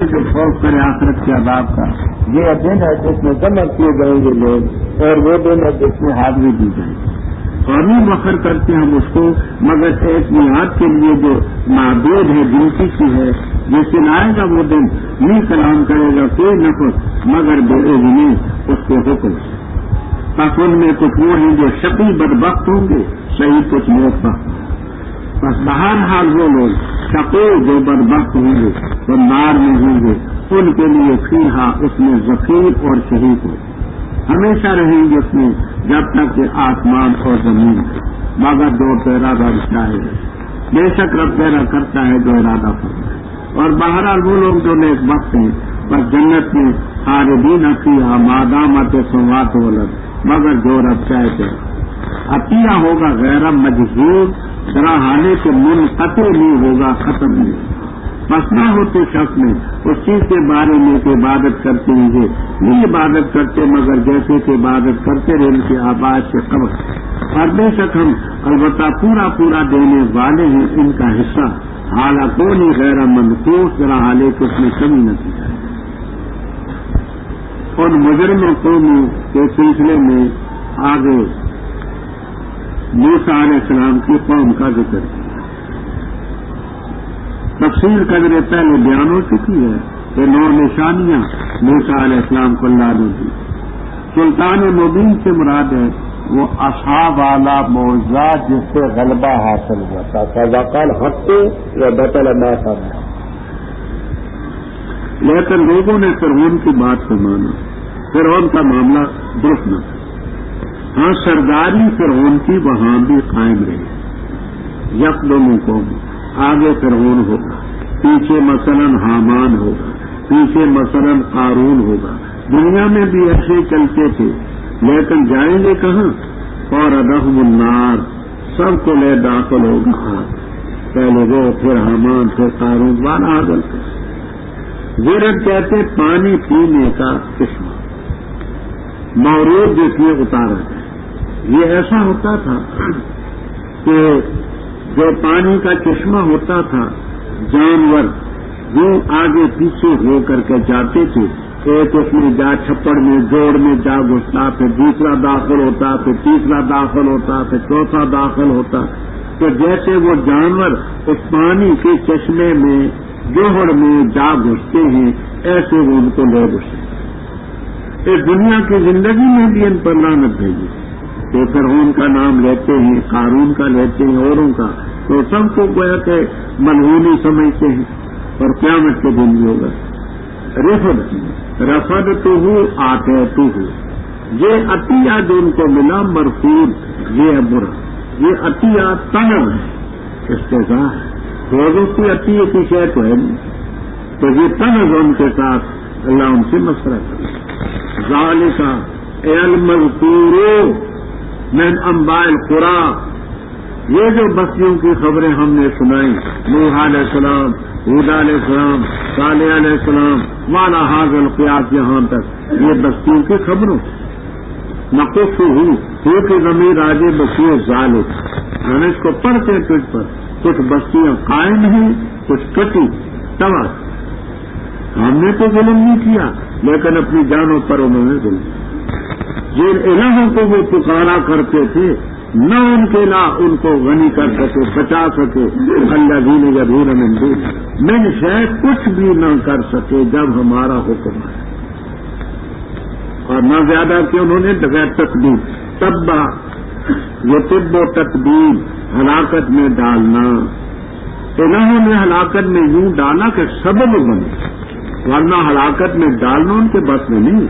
جو خوف کرے آخرت کے عذاب کا، یہ دن ہے جس میں جمع کیے جائیں گے لوگ، اور وہ دن ہے جس میں حاضری دی جائے گی. اور نہیں مخر کرتے ہم اس کو، مگر ایک میعاد کے لیے جو معدود ہے، گنتی کی ہے، جس دن آئے گا وہ دن نہیں کلام کرے گا کوئی نفس مگر بے اذنی اس کے حکم سے. پس ان میں کچھ وہ ہیں جو شقی بدبخت ہوں گے، صحیح کچھ نیک بخت. بس بہرحال وہ لوگ شقی جو بدبخت ہوں گے وہ نار میں ہوں گے، ان کے لیے فیہا اس میں ذخیر اور شہید ہو، ہمیشہ رہیں گے اس میں جب تک کہ آسمان اور زمین ہے، مگر جو ارادہ چاہے ہے. بے شک رب پیدا کرتا ہے جو ارادہ کرتا ہے. اور بہرحال وہ لوگ جو نیک بخت ہیں بس جنت میں خالدین فیہا ما دامت السماوات والارض، مگر جو رب چاہے. عطیہ ہوگا غیر مجذوب، سراہانے کے منقطع نہیں ہوگا، ختم نہیں. بس نہ ہوتے شخص میں اس چیز کے بارے میں کہ عبادت کرتے ہیں یہ نہیں عبادت کرتے مگر جیسے کہ عبادت کرتے رہے ان کے آباد سے قبل. اور بے شک ہم البتہ پورا پورا دینے والے ہیں ان کا حصہ، حالانکہ نہیں غیر منقوص، ذرا حالے کو اس میں کمی نہ کی جائے. ان مجرم قوموں کے سلسلے میں آگے موسیٰ علیہ السلام کی قوم کا ذکر کیا. تفصیل قدر پہلے بیان ہو چکی ہے کہ 9 نشانیاں موسیٰ علیہ السلام کو اللہ نے دی. سلطان مبین سے مراد ہے وہ اصحاب والا معجزات جس سے غلبہ حاصل ہوا تھا، فوقال حق و بطل ما صنع. لیکن لوگوں نے فرعون کی بات کو مانا، فرعون کا معاملہ درست نہ تھا. ہاں سرداری فرعون کی وہاں بھی قائم رہی. یقدم قوم، آگے فرعون ہوگا، پیچھے مثلا حامان ہوگا، پیچھے مثلا قارون ہوگا. دنیا میں بھی ایسے چلتے تھے، لیکن جائیں گے کہاں؟ اور ادہم النار، سب کو لے داخل ہوگا. پہلے وہ، پھر حامان، پھر قارون، والا آگل. زیرت کہتے پانی پینے کا چشمہ، مورود جس میں اتارا ہے. یہ ایسا ہوتا تھا کہ جو پانی کا چشمہ ہوتا تھا، جانور وہ آگے پیچھے ہو کر کے جاتے تھے. ایک اس میں جا چھپڑ میں جوڑ میں جا گھستا، پھر دوسرا داخل ہوتا، پھر تیسرا داخل ہوتا، پھر چوتھا داخل ہوتا. تو جیسے وہ جانور اس پانی کے چشمے میں جوہر میں جا گھستے ہیں، ایسے وہ ان کو لے گھستے. اس دنیا کی زندگی میں بھی ان پر لعنت بھیجی کہ فرعون کا نام لیتے ہیں، قارون کا لیتے ہیں، اوروں کا، تو سب کو گویا کہ ملعونی سمجھتے ہیں. اور قیامت کے دن بھی ہوگا. رفد تو ہوں آتے تو ہوں، یہ عطیہ جو ان کو ملا مرفوض، یہ ہے برا. یہ عطیہ طلب ہے، استضاء ہے. روزوں کی عطیہ کی شے تو ہے نہیں، تو یہ طلب ان کے ساتھ اللہ ان سے مسئلہ کرے. ذالک المذکور من انباء القری، یہ جو بستیوں کی خبریں ہم نے سنائیں، نوح علیہ السلام، ہود علیہ السلام، صالح علیہ السلام، والا حاضر القیاس، یہاں تک یہ بستیوں کی خبروں نقص ہوں کہ ضمیر راجے بستیوں ذالک، ہم اس کو پڑھتے ہیں تجھ پر. کچھ بستیاں قائم ہیں، کچھ کٹی تباہ. ہم نے تو ظلم نہیں کیا، لیکن اپنی جانوں پر انہوں نے ظلم کیا. جن الہوں کو وہ پکارا کرتے تھے، نہ ان کے لا ان کو غنی کر سکے، بچا سکے. الذین یدعون من دون، من شیء، کچھ بھی نہ کر سکے جب ہمارا حکم ہے. اور نہ زیادہ کہ انہوں نے بغیر تقدیر تبا، یہ طب و تقدیر، ہلاکت میں ڈالنا. الہوں نے ہلاکت میں یوں ڈالا کہ سبب بنے، ورنہ ہلاکت میں ڈالنا ان کے بس میں نہیں.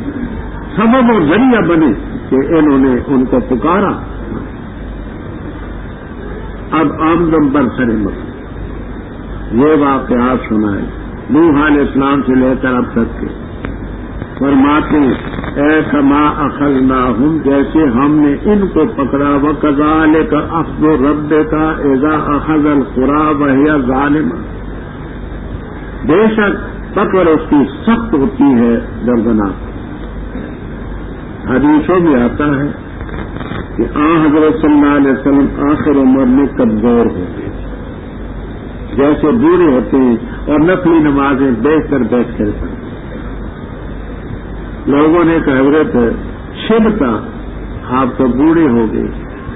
سبب اور ذریعہ بنے کہ انہوں نے ان کو پکارا. اب آمدن پر سرے یہ واقعات سنائے نوح علیہ السلام سے لے کر اب تک کے. فرماتے اے کما اخذناہم، جیسے ہم نے ان کو پکڑا، وکذالک اخذ ربک اذا اخذ القری وہی ظالمہ، بے شک پکڑ اس کی سخت ہوتی ہے، دردناک. حدیثوں میں آتا ہے کہ حضرت صلی اللہ علیہ وسلم آخر عمر میں کمزور ہو گئے، جیسے بوڑھے ہوتے ہیں اور نفلی نمازیں بیٹھ کر پڑھیں۔ لوگوں نے کہا حضرت شبتا آپ تو بوڑھے ہو گئے،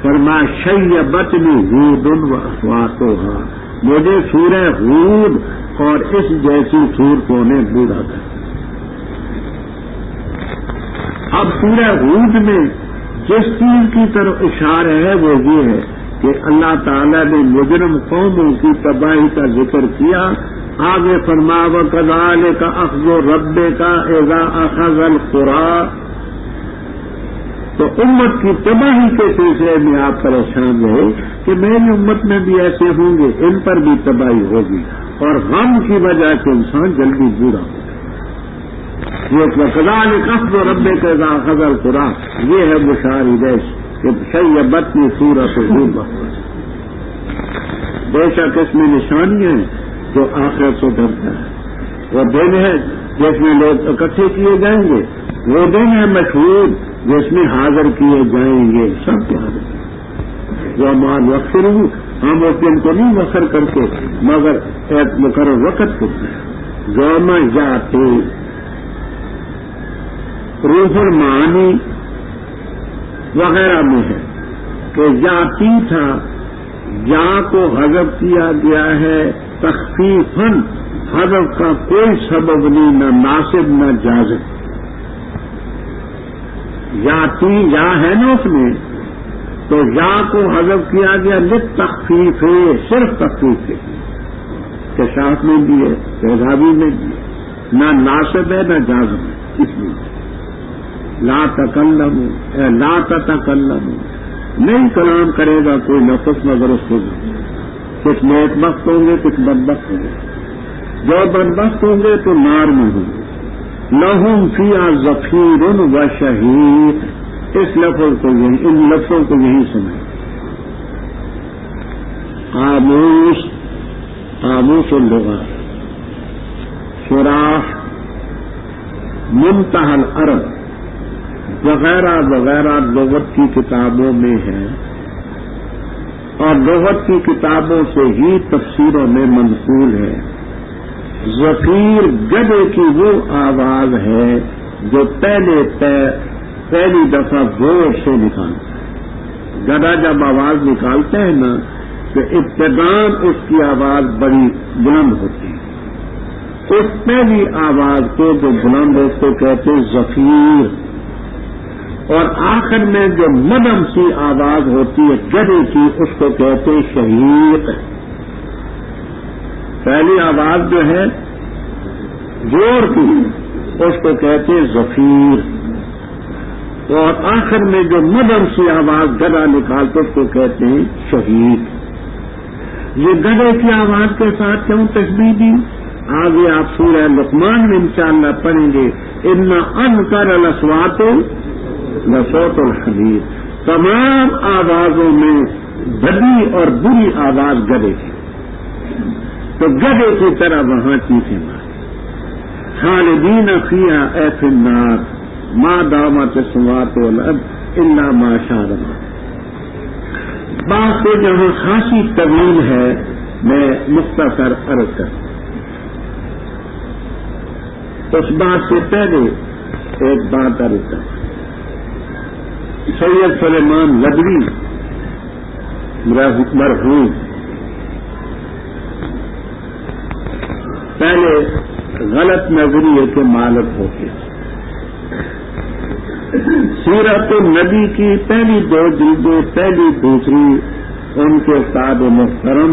فرمایا شیبتنی ہود و اخواتھا، مجھے سورہ ہود اور اس جیسی صورتوں نے بوڑھا کر۔ اب سورہ ہود میں جس چیز کی طرف اشارہ ہے وہ یہ ہے کہ اللہ تعالیٰ نے مجرم قوموں کی تباہی کا ذکر کیا۔ آگے فرمایا وَكَذَلِكَ أَخْذُ رَبِّكَ إِذَا أَخَذَ الْقُرَىٰ، تو امت کی تباہی کے سلسلے میں آپ پریشان رہے کہ میری امت میں بھی ایسے ہوں گے، ان پر بھی تباہی ہوگی، اور غم کی وجہ سے انسان جلدی بوڑھا ہوگا۔ یہ وَكَذَلِكَ أَخْذُ رَبِّكَ إِذَا أَخَذَ الْقُرَىٰ، یہ ہے بشار دیش کہ شیبتنی سورۃ ہود، بے شک اس میں نشانیاں ہیں جو آخرت سے ڈرتا ہے۔ وہ دن ہے جس میں لوگ اکٹھے کیے جائیں گے، وہ دن ہے مشہور جس میں حاضر کیے جائیں گے، سب کے حاضر جو مان وقفر ہوں، ہم اس دن کو نہیں وقر کرتے مگر ایک مقرر وقت ہوتا ہے۔ یوم یاتی روح المعانی وغیرہ میں ہے کہ یاتی تھا، یا کو حذف کیا گیا ہے تخفیفاً، حذف کا کوئی سبب نہیں، نہ ناصب نہ جازم۔ یاتی یا ہے نا اس میں، تو یا کو حذف کیا گیا للتخفیف ہے، صرف تخفیف ہے، کشاف میں بھی ہے تیزابی میں بھی ہے، نہ ناصب ہے نہ جازم ہے۔ اس لیے لا تکلموا لا تتکلموا، نہیں کلام کرے گا کوئی نفس مگر اس کو، کچھ نیک بخت ہوں گے کچھ بدبخت ہوں گے، جو بدبخت ہوں گے تو نار میں ہوں گے۔ لہم فیہا زفیر و شہیق، اس لفظ کو یہی، ان لفظوں کو یہی سمجھ۔ قاموس اللغات، شراح، منتہی العرب وغیرہ وغیرہ لغت کی کتابوں میں ہے، اور لغت کی کتابوں سے ہی تفسیروں میں منقول ہے۔ زفیر گدے کی وہ آواز ہے جو پہلی دفعہ زور سے نکالتا ہے۔ گدا جب آواز نکالتے ہیں نا تو ابتداءً اس کی آواز بڑی بلند ہوتی ہے، اس پہلی آواز کو جو بلند ہے اس کو کہتے ہیں زفیر، اور آخر میں جو مدم سی آواز ہوتی ہے گدے کی اس کو کہتے ہیں شہیق۔ پہلی آواز جو ہے زور کی اس کو کہتے ہیں زفیر، اور آخر میں جو مدم سی آواز گدا نکالتے اس کو کہتے ہیں شہیق۔ یہ گدے کی آواز کے ساتھ کیوں تشبیہ دی؟ آگے آپ سورہ لقمان میں انشاءاللہ پڑھیں گے، ان انکر الاصوات لصوت الحمیر، تمام آوازوں میں بڑی اور بری آواز گدے کی، تو گدے کی طرح وہاں چیخیں مارے۔ خالدین فیہا اے فی النار ما دامت السماوات والارض الا ما شاء اللہ۔ بات سے جہاں خاصی طویل ہے میں مختصر عرض کرتا ہوں۔ اس بات سے پہلے ایک بات عرض کرتا ہوں۔ سید سلیمان ندوی مرحوم پہلے غلط نظریے کے مالک ہوتے، سیرت النبی کی پہلی 2 جلدیں، پہلی دوسری ان کے استاد محترم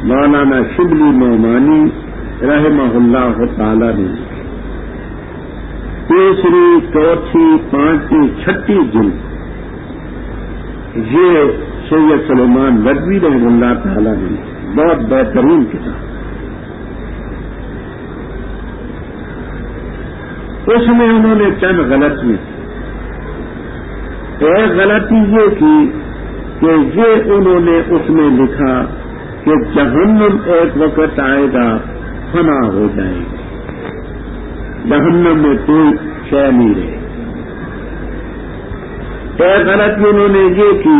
مولانا شبلی نعمانی رحمہ اللہ تعالی نے، تیسری، چوتھی، پانچویں، چھٹی جلد یہ سید سلیمان ندوی رحمہ اللہ تعالی نے بہت بہترین کتاب، اس میں انہوں نے چند غلطی، ایک غلطی یہ کی کہ یہ انہوں نے اس میں لکھا کہ جہنم ایک وقت آئے گا فنا ہو جائے گی، جہنم میں کوئی شے نہیں رہے۔ ایک غلطی انہوں نے یہ کی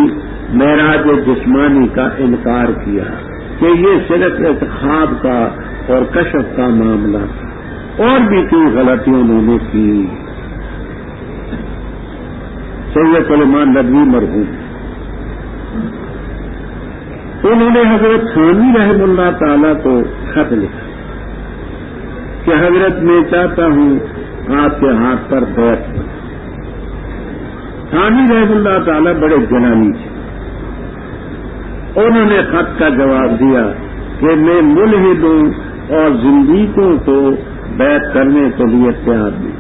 معراج جسمانی کا انکار کیا کہ یہ صرف ایک خواب کا اور کشف کا معاملہ اور بھی کئی غلطیاں انہوں نے کی. سید سلیمان ندوی مرحوم انہوں نے حضرت تھانوی رحم اللہ تعالیٰ کو خط لکھا کہ حضرت میں چاہتا ہوں آپ کے ہاتھ پر بیعت کروں. تھانوی رحم اللہ تعالیٰ بڑے جلالی تھے. انہوں نے خط کا جواب دیا کہ میں ملحدوں اور زندیقوں کو بیعت کرنے کے لیے تیار نہیں.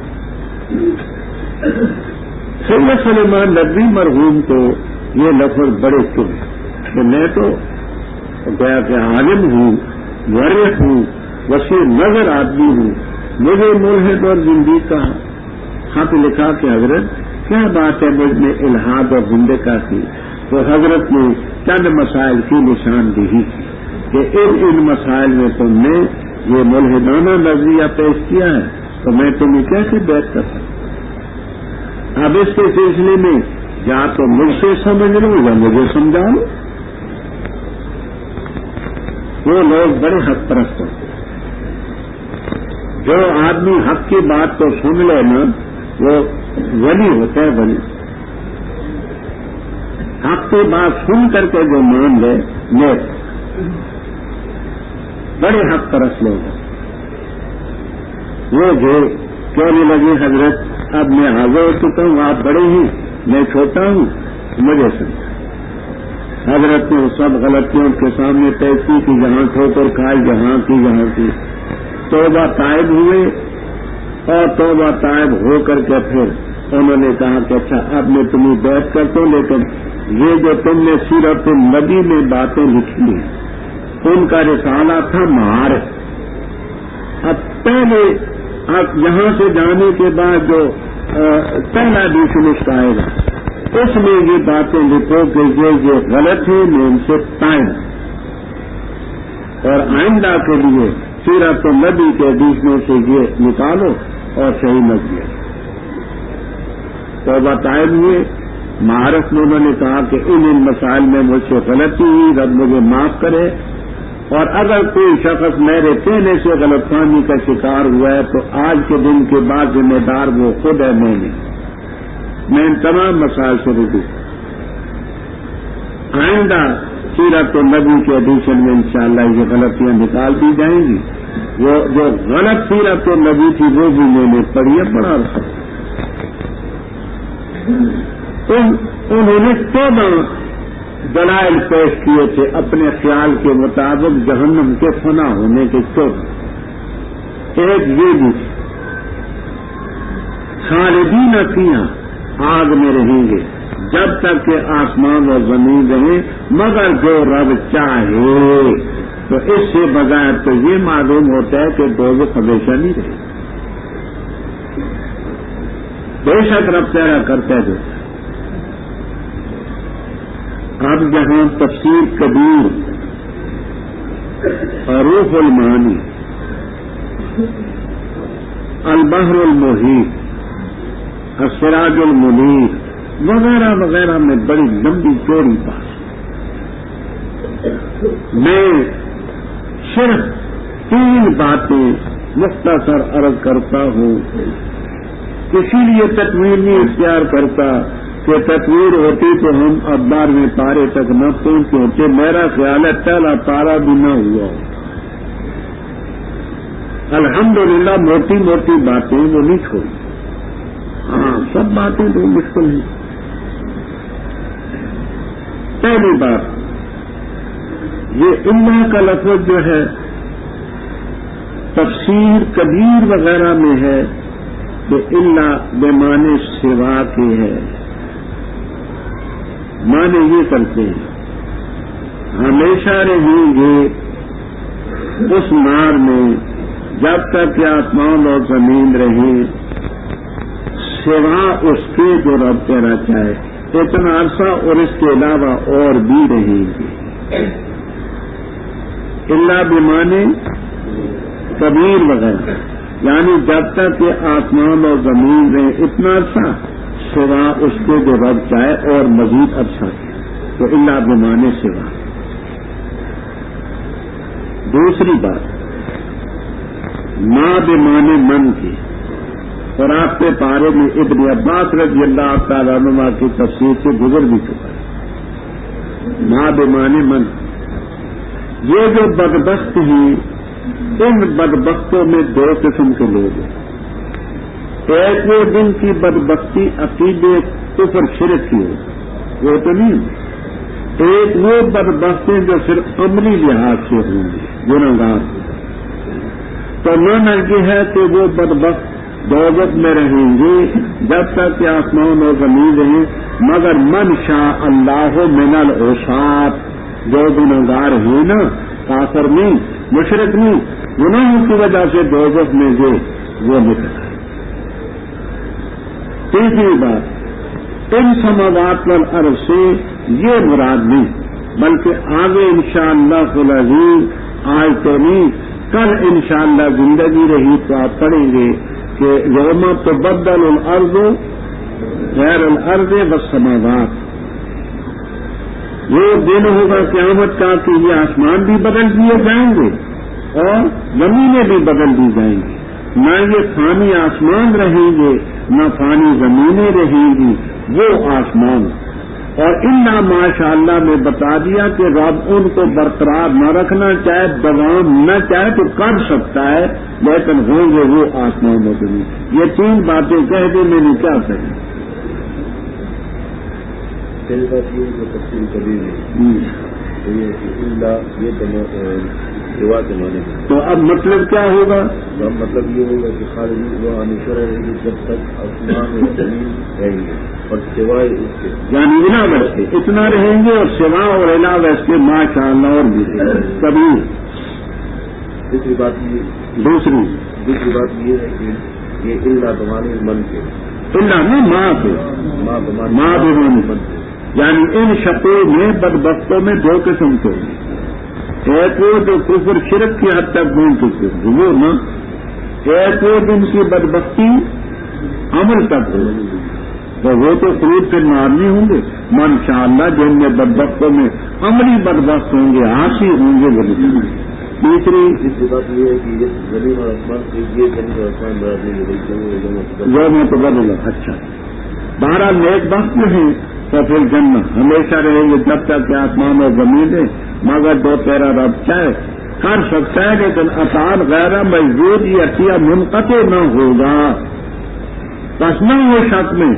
سید سلیمان ندوی مرحوم کو یہ لفظ بڑے چبھے کہ میں تو گیا کہ عالم ہوں، ورث ہوں، وسیع نظر آدمی ہوں، مجھے ملحد اور زندیق کا خط لکھا کہ حضرت کیا بات ہے مجھ میں الحاد اور زندگی کی. تو حضرت نے چند مسائل کی نشاندہی کی کہ ان مسائل میں تم نے یہ ملحدانہ نظریہ پیش کیا ہے تو میں تمہیں کیسے بیعت کر سکتا. اب اس کے سلسلے میں یا تو مجھ سے سمجھ لو یا مجھے سمجھا لو. وہ لوگ بڑے حق پرست ہوتے ہیں. جو آدمی حق کی بات کو سن لے نا وہ ولی ہوتا ہے. ولی حق کی بات سن کر کے جو مان لے نیک بڑے حق پرست لوگ ہیں. وہ جو کہنے لگے حضرت اب میں حاضر ہو چکا ہوں، آپ بڑے ہیں میں چھوٹا ہوں، مجھے سمجھا. حضرت نے سب غلطیوں کے سامنے طے کی کہ جہاں ٹھوکر کھائی جہاں کی توبہ طائب ہوئے اور توبہ طائب ہو کر کے پھر انہوں نے کہا کہ اچھا اب میں تمہیں بیعت کرتا ہوں، لیکن یہ جو تم نے سیرت النبی میں باتیں لکھی ہیں ان کا رسالہ تھا معارف. اب پہلے اب یہاں سے جانے کے بعد جو پہلا ایڈیشن اس کا آئے گا اس میں یہ باتیں لکھو کہ یہ غلط ہے میں ان سے تائب اور آئندہ کے لیے سیرت النبی کے ایڈیشنوں سے یہ نکالو اور صحیح نظریہ. توبہ طائب ہوئے. معارف میں انہوں نے کہا کہ ان مسائل میں مجھ سے غلطی ہوئی، رب مجھے معاف کرے، اور اگر کوئی شخص میرے کہنے سے غلط فہمی کا شکار ہوا ہے تو آج کے دن کے بعد ذمہ دار وہ خود ہے، میں نہیں. میں ان تمام مسائل سے رجوع. آئندہ سیرت النبی کے ایڈیشن میں انشاءاللہ یہ غلطیاں نکال دی جائیں گی. وہ جو غلط سیرت النبی تھی وہ بھی میں نے پڑھی ہے، بڑا عرصہ. انہوں نے 14 دلائل پیش کیے تھے اپنے خیال کے مطابق جہنم کے فنا ہونے کے 14. ایک یہ بھی خالدین فیہا آگ میں رہیں گے جب تک کہ آسمان اور زمین رہیں مگر جو رب چاہے. تو اس سے بغیر تو یہ معلوم ہوتا ہے کہ دوزخ ہمیشہ نہیں رہے. بے شک رب تیرا کرتا ہے. اب جہاں تفسیر کبیر حروف المعانی البحر المحیط السراج المنیر وغیرہ وغیرہ میں بڑی لمبی چوڑی بات میں صرف 3 باتیں مختصر عرض کرتا ہوں. اسی لیے تطویر نہیں اختیار کرتا کہ تطویر ہوتی تو ہم اب 12ویں پارے تک نہ پہنچے ہوتے. میرا خیال ہے پہلا پارا بھی نہ ہوا. الحمدللہ موٹی موٹی باتیں وہ نہیں چھوڑی. ہاں سب باتیں تو مشکل ہیں. پہلی بات یہ اللہ کا لفظ جو ہے تفسیر کبیر وغیرہ میں ہے کہ اللہ بمانے سوا کے ہے. مانے یہ کرتے ہیں ہمیشہ رہیں گے اس نار میں جب تک کہ آسمان اور زمین رہے سوا اس کے جو رب تیرا چاہے. اتنا عرصہ اور اس کے علاوہ اور بھی رہیں گے. اللہ بمانے کبیر وغیرہ یعنی جب تک کہ آسمان اور زمین رہے اتنا عرصہ سوا اس کے جو رب چاہے اور مزید عرصہ. تو اللہ بمانے سوا. دوسری بات ماں بمانے من کی، اور آپ کے پارے میں ابن عباس رضی اللہ تعالیٰ عنہ کی تفسیر سے گزر بھی چکا ہے۔ ماں بمانے من، یہ جو بدبخت ہیں، ان بدبختوں میں دو قسم کے لوگ ہیں۔ ایک وہ دن کی بدبختی عقیدے کفر شرک کی ہو، وہ تو نہیں، ایک وہ بدبختیں جو صرف عملی لحاظ سے ہوں گی، گناہگار ہوں۔ تو مانا یہ ہے کہ وہ بدبخت دوزخ میں رہیں گے جب تک کہ آسمان اور زمین رہیں، مگر من شاء اللہ من العصاة، جو گناہگار ہیں نا، کافر نہیں، مشرک نہیں، گناہوں کی وجہ سے دوزخ میں گئے، وہ نکل آئے۔ تیسری بات، ان سماوات والارض سے یہ مراد نہیں، بلکہ آگے انشاءاللہ العزیز آج تو نہیں، کل انشاءاللہ زندگی رہی تو آپ پڑھیں گے کہ یوم تبدل الارض غیر الارض والسماوات، وہ دن ہوگا قیامت کا کہ یہ آسمان بھی بدل دیے جائیں گے اور زمینیں بھی بدل دی جائیں گی، نہ یہ فانی آسمان رہیں گے نہ فانی زمینیں رہیں گی، وہ آسمان۔ اور الا ماشاء اللہ میں بتا دیا کہ رب ان کو برقرار نہ رکھنا چاہے، دوام نہ چاہے تو کر سکتا ہے، لیکن ہوں گے وہ آسمان و زمین۔ یہ تین باتیں کہہ دیں، میں نے کیا کہی؟ تفصیل کبھی نہیں تو اب مطلب کیا ہوگا؟ اب مطلب یہ ہوگا کہ خالد وہ ہمیشہ رہیں گے جب تک آسمان و زمین رہیں گے، اور سوائے اس کے، یعنی علاوہ اس کے اتنا رہیں گے، اور سوا اور علاوہ اس کے ماشاء اللہ اور بھی کبھی۔ دوسری بات یہ ہے کہ یہ اللہ بمانے من کے، اللہ میں ماں کے، ماں بمانے من کے، یعنی ان شقوں میں بدبختوں میں دو قسم کے ہیں۔ ایک وہ جو کفر شرک کی حد تک پہنچ چکے وہ نا، ایک وہ جن کی بدبختی عمل تک ہو، تو وہ تو خلود سے مارنے ہوں گے۔ من شاء اللہ جن میں بدبختوں میں عملی بدبخت ہوں گے، آسی ہوں گے وہ۔ تیسری بات یہ ہے کہ یہ زمین اور آسمان سے یہ زمین اور آسمان برابر جو میں تو بدلا۔ اچھا، بہرحال نیک بخت میں ہیں تو پھر جنت ہمیشہ رہیں گے جب تک کہ آسمان اور زمین ہے، مگر جو تیرا رب چاہے کر سکتا ہے، لیکن اطاعت غیر مجبور یہ عطیہ منقطع نہ ہوگا۔ بس نہ ہو شک میں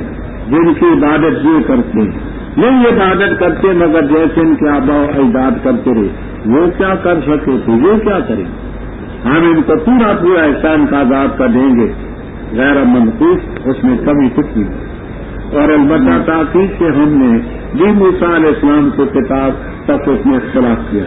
جن کی عبادت یہ کرتے ہیں، نہیں عبادت کرتے مگر جیسے ان کے آبا و اجداد کرتے رہے، وہ کیا کر سکے تو یہ کیا کریں؟ ہم ان کو پورا پورا احسان کا عذاب کا دیں گے، غیر منقوص، اس میں کمی کچھ نہیں۔ اور البتہ تاکید سے ہم نے جی موسیٰ علیہ السلام کو کتاب تک اس میں اختلاف کیا،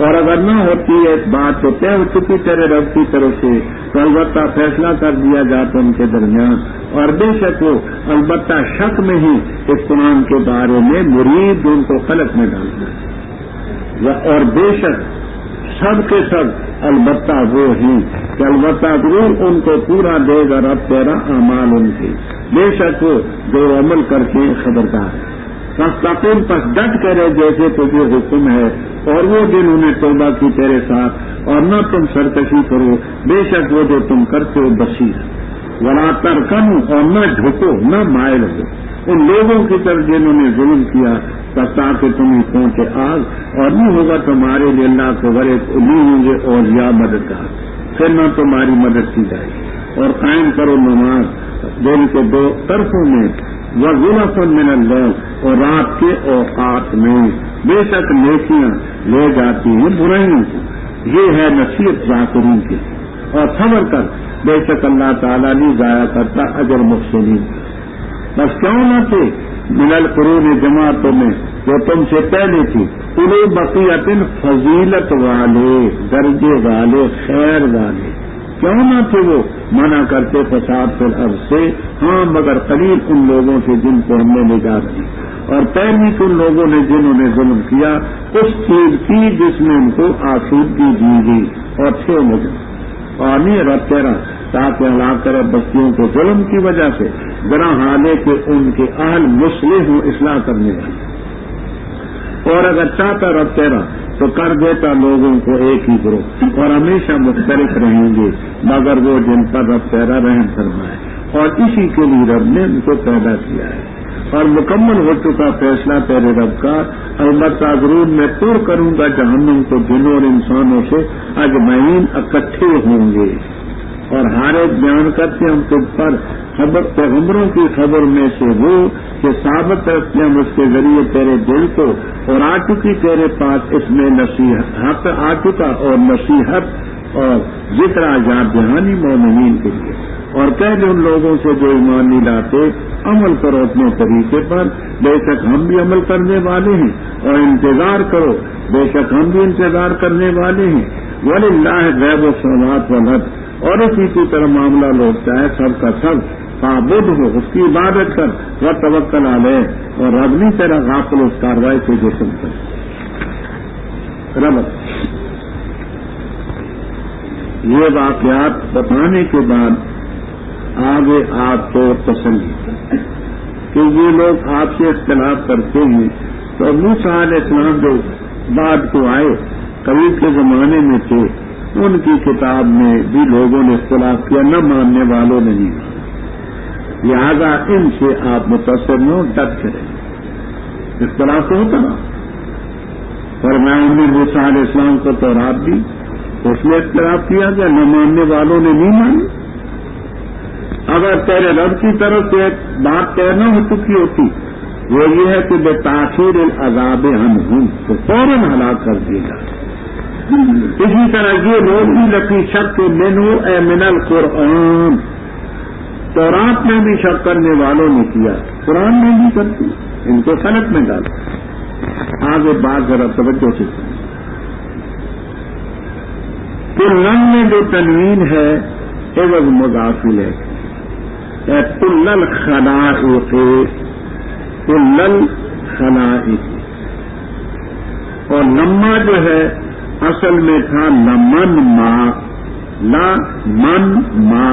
اور اگر نہ ہوتی ایک بات تو طے ہو چکی تیرے رب کی طرف سے، تو البتہ فیصلہ کر دیا جاتا ان کے درمیان، اور بے شک وہ البتہ شک میں ہی اس قرآن کے بارے میں مرید ان کو قلق میں ڈالتا ہے، اور بے شک سب کے سب البتہ وہ ہیں کہ البتہ ضرور ان کو پورا دے گا رب تیرا اعمال ان کے، بے شک وہ جو عمل کر کے خبردار ہے۔ فاستقم، پس ڈٹ کرے جیسے تجھے حکم ہے، اور وہ جنہوں نے توبہ کی تیرے ساتھ، اور نہ تم سرکشی کرو، بے شک وہ جو تم کرتے ہو بصیر ہے۔ ولا ترکنوا، اور نہ جھکو نہ مائل ہو ان لوگوں کی طرف جنہوں نے ظلم کیا، تاکہ تمہیں پہنچے آگ، اور نہیں ہوگا تمہارے لیے اللہ کے غرے نہیں ہوں گے اولیاء مددگار، پھر نہ تمہاری مدد کی جائے گی۔ اور قائم کرو نماز دن کے دو طرفوں میں، وَزُلَفًا مِّنَ اللَّيْلِ، اور رات کے اوقات میں، بے شک نیکیاں لے جاتی ہیں برائیوں کو، یہ ہے نصیحت ذاکرین کی، اور صبر کر، بے شک اللہ تعالیٰ نہیں ضائع کرتا اجر محسنین۔ بس کیوں نہ تھے من القرون جماعتوں میں جو تم سے پہلے تھی، اولو بقیت فضیلت والے، درجے والے، خیر والے، کیوں نہ تھے وہ منع کرتے فساد فی الارض سے، ہاں مگر قلیل ان لوگوں سے جن کو ہم نے نجات دی، اور پیروی ان لوگوں نے جنہوں نے ظلم کیا اس چیز کی جس میں ان کو آسودگی دی گئی، اور تھے مجرم، اور نہیں رب تیرا تاکہ ہلاک کرے بستیوں کو ظلم کی وجہ سے، ذرا حالے کہ ان کے اہل مصلح ہوں، اصلاح کرنے والے، اور اگر چاہتا رب تیرا تو کر دیتا لوگوں کو ایک ہی گروہ اور ہمیشہ مختلف رہیں گے مگر وہ جن پر رب تیرا رحم فرمائے، اور اسی کے لیے رب نے ان کو پیدا کیا ہے اور مکمل ہو چکا فیصلہ تیرے رب کا۔ البتہ ضرور میں پر کروں گا جہنم کو جنوں اور انسانوں سے اجمعین اکٹھے ہوں گے۔ اور ہر ایک بیان کرتے ہم تجھ پر خبر پیغمبروں کی خبر میں سے وہ کہ ثابت رکھتے ہم اس کے ذریعے تیرے دل کو، اور آ چکی تیرے پاس اس میں نصیحت آ چکا اور نصیحت اور ذکر یاد دہانی مومنین کے لیے۔ اور کہہ دے ان لوگوں سے جو ایمان نہیں لاتے عمل کرو اپنے طریقے پر، بے شک ہم بھی عمل کرنے والے ہیں، اور انتظار کرو بے شک ہم بھی انتظار کرنے والے ہیں۔ وَلِلَّهِ غَيْبُ السَّمَاوَاتِ وَالْأَرْضِ، اور اسی کی طرح معاملہ لوٹتا ہے سب کا سب، فاعبد ہو اس کی عبادت کر، وتوکل علیہ، اور رب نہیں تیرا غافل اس کاروائی سے جو تم کر رب۔ یہ واقعات بتانے کے بعد آگے آپ کو تسلی کہ یہ لوگ آپ سے اختلاف کرتے ہیں، تو موسیٰ علیہ السلام جو بعد کو آئے قریب کے زمانے میں تھے، ان کی کتاب میں بھی لوگوں نے اختلاف کیا، نہ ماننے والوں نے نہیں مانا، لہذا ان سے آپ متاثر نہ ہو، ڈر کریں۔ اختلاف تو ہوتا نا، فرمایا نے موسیٰ علیہ السلام کو تورات دی، اس میں اختلاف کیا گیا، نہ ماننے والوں نے نہیں مانی۔ اگر تیرے رب کی طرف سے بات طے نہ ہو چکی ہوتی، وہ یہ ہے کہ بے تاخیر العذاب عنہم، تو فوراً ہلاک کر دیا جائے۔ اسی طرح یہ لوگ بھی لفی شک منہ اے من القرآن، تورات میں بھی شک کرنے والوں نے کیا، قرآن میں بھی کرتی، ان کو غلط میں ڈالا۔ آگے بات ذرا توجہ سے سنیں۔ کلن میں جو تنوین ہے عوض مضاف ہے، کل الخلائق، کل الخلائق، اور لما جو ہے اصل میں تھا لمن ما، لا من ما